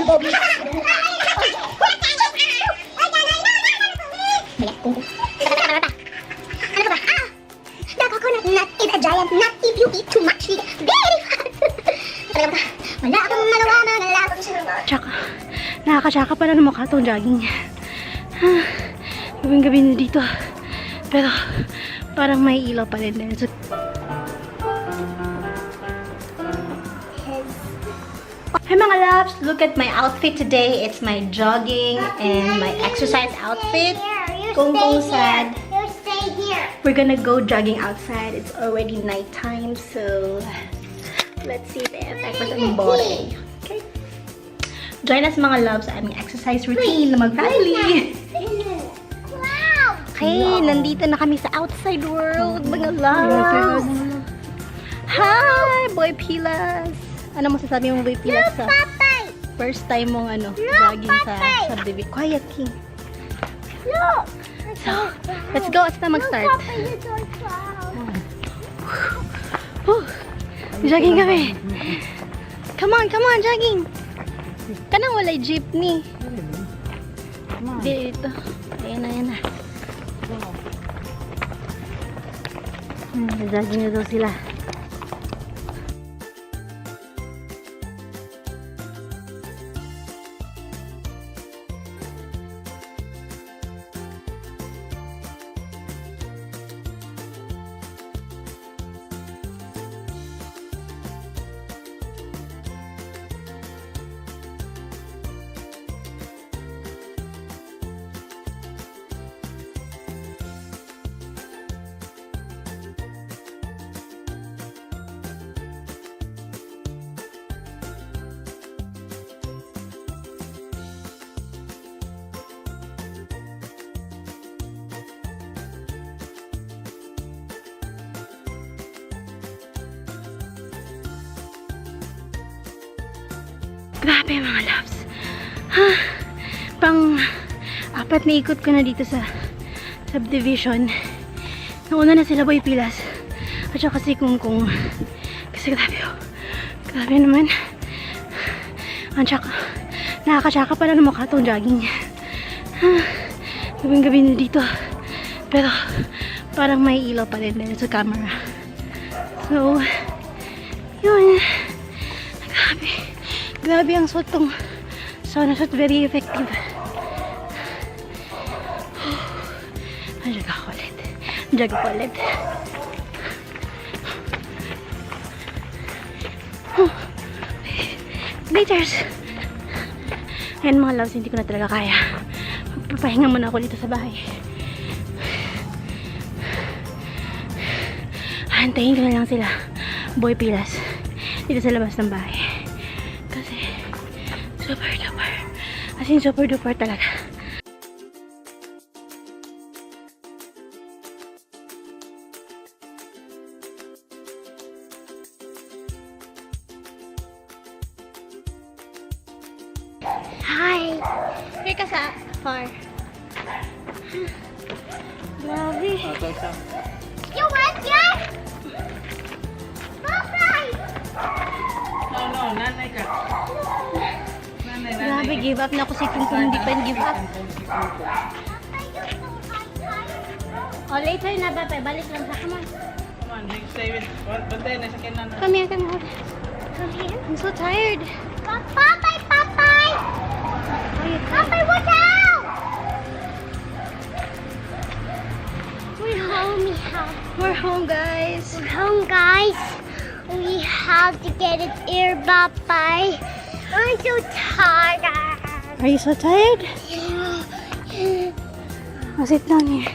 Bobby. Not if a giant, not if you eat too much. Very hard. Wala akong malawa na nalabot siya. Tsaka, nakakatsaka pala ng mukha itong jogging. Gabing-gabi na dito. Pero, parang may ilaw pa rin din. So, hey mga loves, look at my outfit today. It's my jogging and my exercise outfit. Kung sad. We're gonna go jogging outside. It's already nighttime, so let's see the effect of the body. Okay. Join us mga loves sa aming exercise routine na mag-family. Okay, nandito na kami sa outside world, mga loves. Hi, Boy Pilas. Ano mo sasabi mo, Boy Pilas? Sa first time mong jogging sa subdivision. Quiet, King. Look. So, let's go. Let's na mag-start. Jogging kami. Come on, jogging. Kanang walay jeepney. Dito. Ayan na. Jogging na daw sila. Grabe mga loves. Pang apat na ikot ko na dito sa subdivision. Nauna na sila Boy Pilas. At saka si Kungkung. Kasi grabe grabe naman. At saka nakakatsaka pala ng mukha itong jogging. Gabing-gabi na dito. Pero parang may ilaw pa rin sa camera. So, yun. Grabe ang suot tong sauna suit. Very effective. Jog ako ulit. Glitters! Ayan mga loves, hindi ko na talaga kaya. Magpapahinga muna ako dito sa bahay. Hantayin ko na lang sila Boy Pilas dito sa labas ng bahay. Kasi super duper. As in super duper talaga. Hi! Here ka sa far. Grabe. You want that? Bye-bye! No, nanay ka. Grabe, give up na ako si Kung hindi pa give up. Oh, later na ba? Balik lang sa kamay. Come on, stay with. Bantay na sa kinan. Come here. Come here. I'm so tired. Bye-bye! Bye-bye, watch out! We're home, guys. We're home, guys. We have to get it here, Bye-bye. I'm so tired. Are you so tired? Oh, sit down here.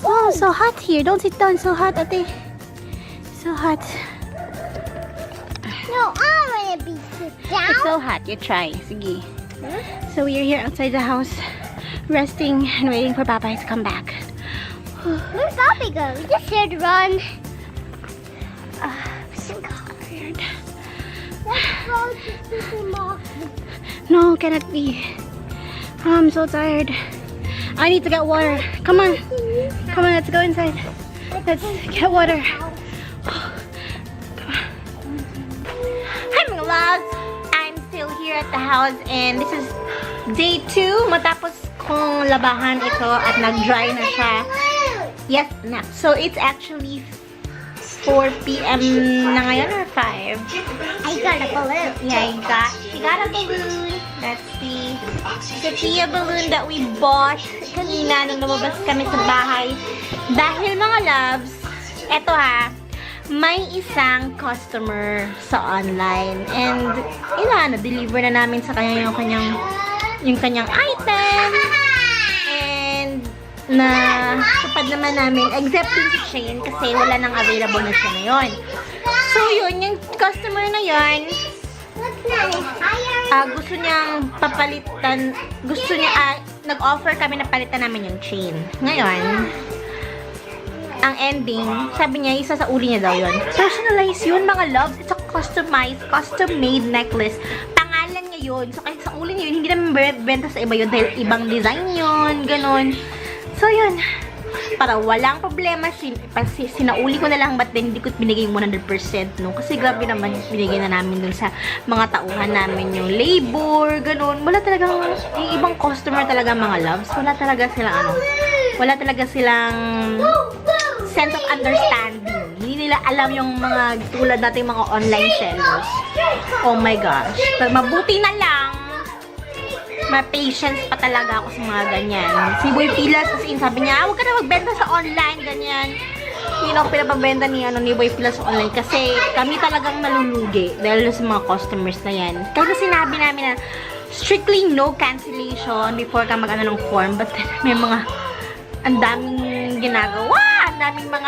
Oh, so hot here. Don't sit down. So hot, ate. So hot. No, I want to be sit down. It's so hot. You try. Sige. So we are here outside the house, resting and waiting for Papa to come back. Where's Papi go? We just here to run. I'm so tired. Let's go to supermarket. No, cannot be. I'm so tired. I need to get water. Come on. Come on, let's go inside. Let's get water. here at the house and this is day 2 matapos kong labahan ito at nag-dry na siya. Yes, na. So it's actually 4 p.m. na ngayon or 5? I got a balloon. Yeah, she got a balloon. That's the Sophia balloon that we bought kanina nung lumabas kami sa bahay. Dahil mga loves, eto ha, may isang customer sa online and na-deliver na namin sa kanya yung kanyang item and na kapag naman namin except yung si Shane kasi wala nang available na siya ngayon. So yun, yung customer na yun gusto niyang papalitan, nag-offer kami na palitan namin yung chain. Ngayon, ang ending, sabi niya, isa sa uli niya daw yun. Personalized yun, mga loves. It's a customized, custom-made necklace. Pangalan niya yun. So, kahit sa uli niya yun, hindi naman benta sa iba yun dahil ibang design yun, ganun. So, yun. Para walang problema, sinauli ko na lang ba't din hindi ko binigay yung 100%, no? Kasi grabe naman yung binigay na namin dun sa mga tauhan namin yung labor, ganun. Wala talagang, yung ibang customer talaga mga loves, wala talaga silang sense of understanding. Hindi nila alam yung mga tulad natin mga online sellers. Oh my gosh. Mabuti na lang ma-patience pa talaga ako sa mga ganyan. Si Boy Pilas, kasi sabi niya, huwag ka na magbenta sa online, ganyan. Hindi na ako pinapagbenta ni Boy Pilas sa online kasi kami talagang nalulugi dahil sa mga customers na yan. Kasi sinabi namin na strictly no cancellation before ka mag-ano ng form, but may mga ang daming ginagawa, ang daming mga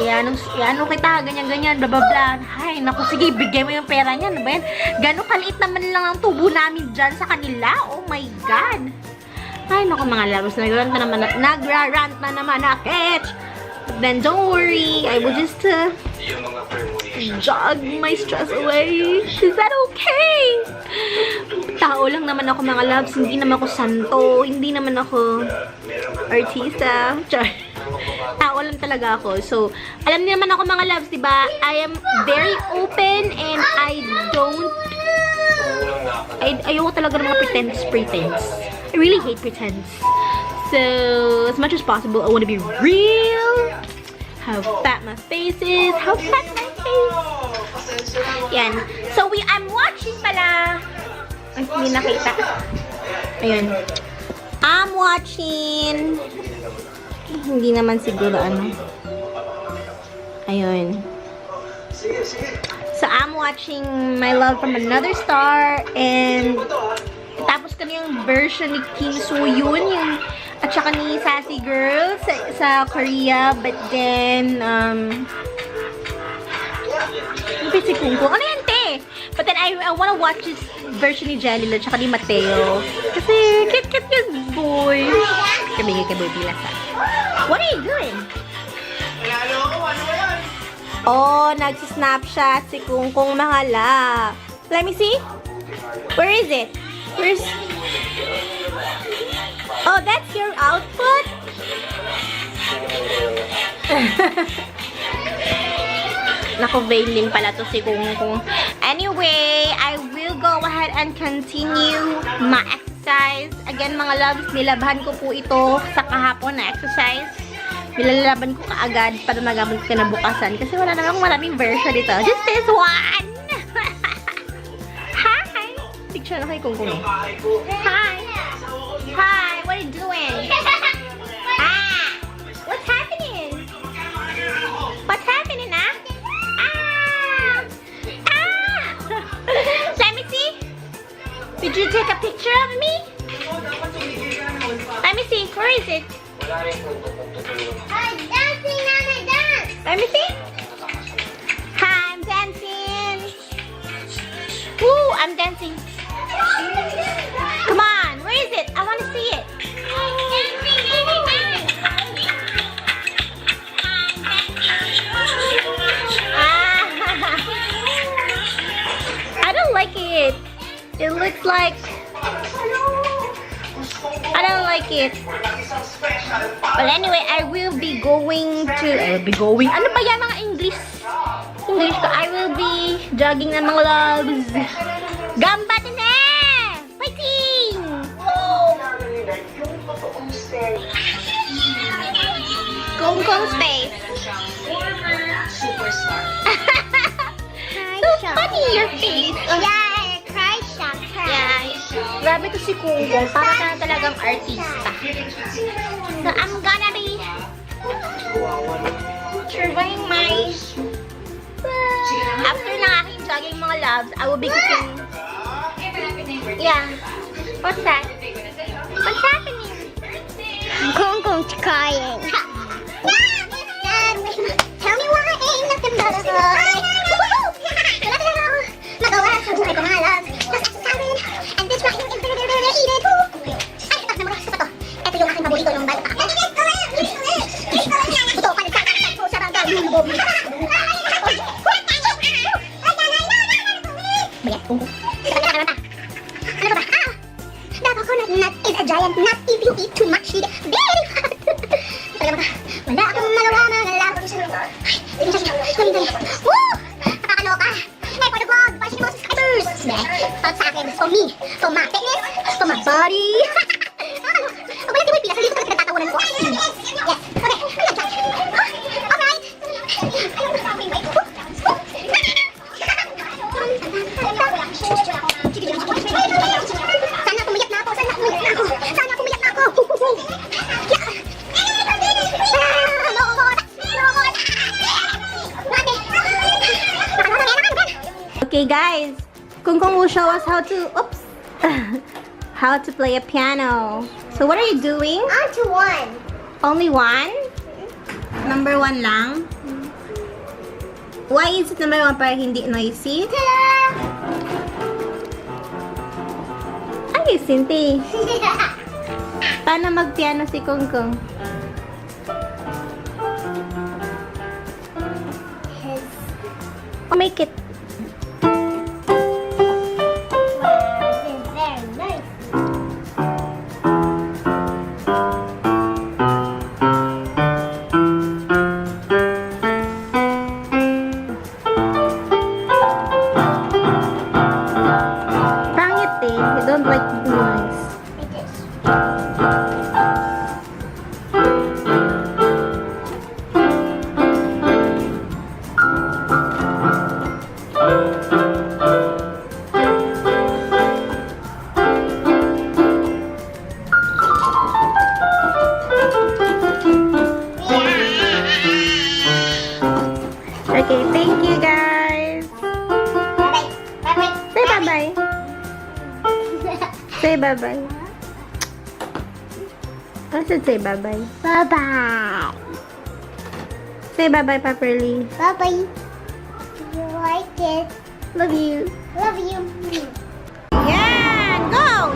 yan kita, ganyan, blah, blah, blah. Ay, naku, sige, bigay mo yung pera niya, ano ba yan? Gano'ng kaliit naman lang ang tubo namin dyan sa kanila, oh my God. Ay, naku, mga laros, nagrarant na naman akit. But then, don't worry, I will just jog my stress away. Is that okay? Tao lang naman ako, mga loves. Hindi naman ako santo. Hindi naman ako artista. Tao lang talaga ako. So, alam niyo naman ako, mga loves, diba? I am very open and ayoko talaga ng mga pretense. I really hate pretense. So, as much as possible, I want to be real. How fat my face is. How fat my face. Yan. So, I'm watching pala. Ay, hindi nakita. Ayun. I'm watching. Hindi naman siguro ano. Ayun. So, I'm watching My Love from Another Star. And, tapos kami yung version ni Kim Soo-yoon. Yung at saka ni Sassy Girl sa Korea, but then, si Kungkung. Ano yan, te? But then, I wanna watch this version ni Jelly at saka ni Mateo. Kasi, cute yung boy. Kabigay kay Boy Pilas, ha? What are you doing? Oh, nagsisnapshot si Kungkung, mga love. Let me see. Where is it? Where's... Oh, that's your outfit? Nako-veiling pala to si Kungkung. Anyway, I will go ahead and continue my exercise. Again, mga loves, nilabahan ko po ito sa kahapon na exercise. Nilalaban ko kaagad para magamit ko na bukasan. Kasi wala naman akong maraming version dito. Just this one! Hi! Picture na kay Kungkung. Hi! Hi! What are you doing? What's happening? What's happening, ah? Let me see. Did you take a picture of me? Let me see. Where is it? I'm dancing on a dance. Let me see. Hi, I'm dancing. Woo, I'm dancing. Come on. Where is it? I want to see it. I don't like it. It looks like... I don't like it. But anyway, I will be going to... Ano pa yan mga English ko? I will be jogging na mga loves. Gamba din eh! Kung Kong's face. So funny your face. Yeah, cry shop. Yeah. Grabe to si Kung Kong. Para ka talagang artista. So I'm gonna be surveying my... After ng aking jogging mga loves, I will be cooking. Yeah. What's that? What's happening? Kong Kong's crying. Tell me why ain't nothing but a boy. Magawa sa buhay ko mga loves. Mas exercising. And this right here is very eat it. Ay, ito na mga gusto pa to. Ito yung aking paborito yung bata. Ito, kalisak. So, sarang gagawin mo. Bayat, Kong Kong. Ano ba? The coconut nut is a giant nut. If you eat too much, you get very fat. Wala akong magawa mga loves. Ay, dali. Woo! Nakakaloka. Hey, for the vlog, para sa mga subscribers. Para sa akin, for me, for my fitness, for my body. Wala di mo yung pila, sa dito kasi nagtatawanan ko. Yes, okay. Alright. Sana pumayat na ako. Sana pumayat na ako. Okay guys, Kung Kong will show us how to, how to play a piano. So what are you doing? On to one. Only one? Number one lang? Why is it number one para hindi noisy? Ay, Sinti. Paano mag-piano si Kung Kong? Make it. Very nice. Pangit eh. You don't like noise. It is. Okay, thank you guys. Bye-bye. Bye-bye. Say bye-bye. Say bye-bye. I should say bye-bye. Bye-bye. Say bye-bye properly. Bye-bye. You like it. Love you. Love you. Yan! Go!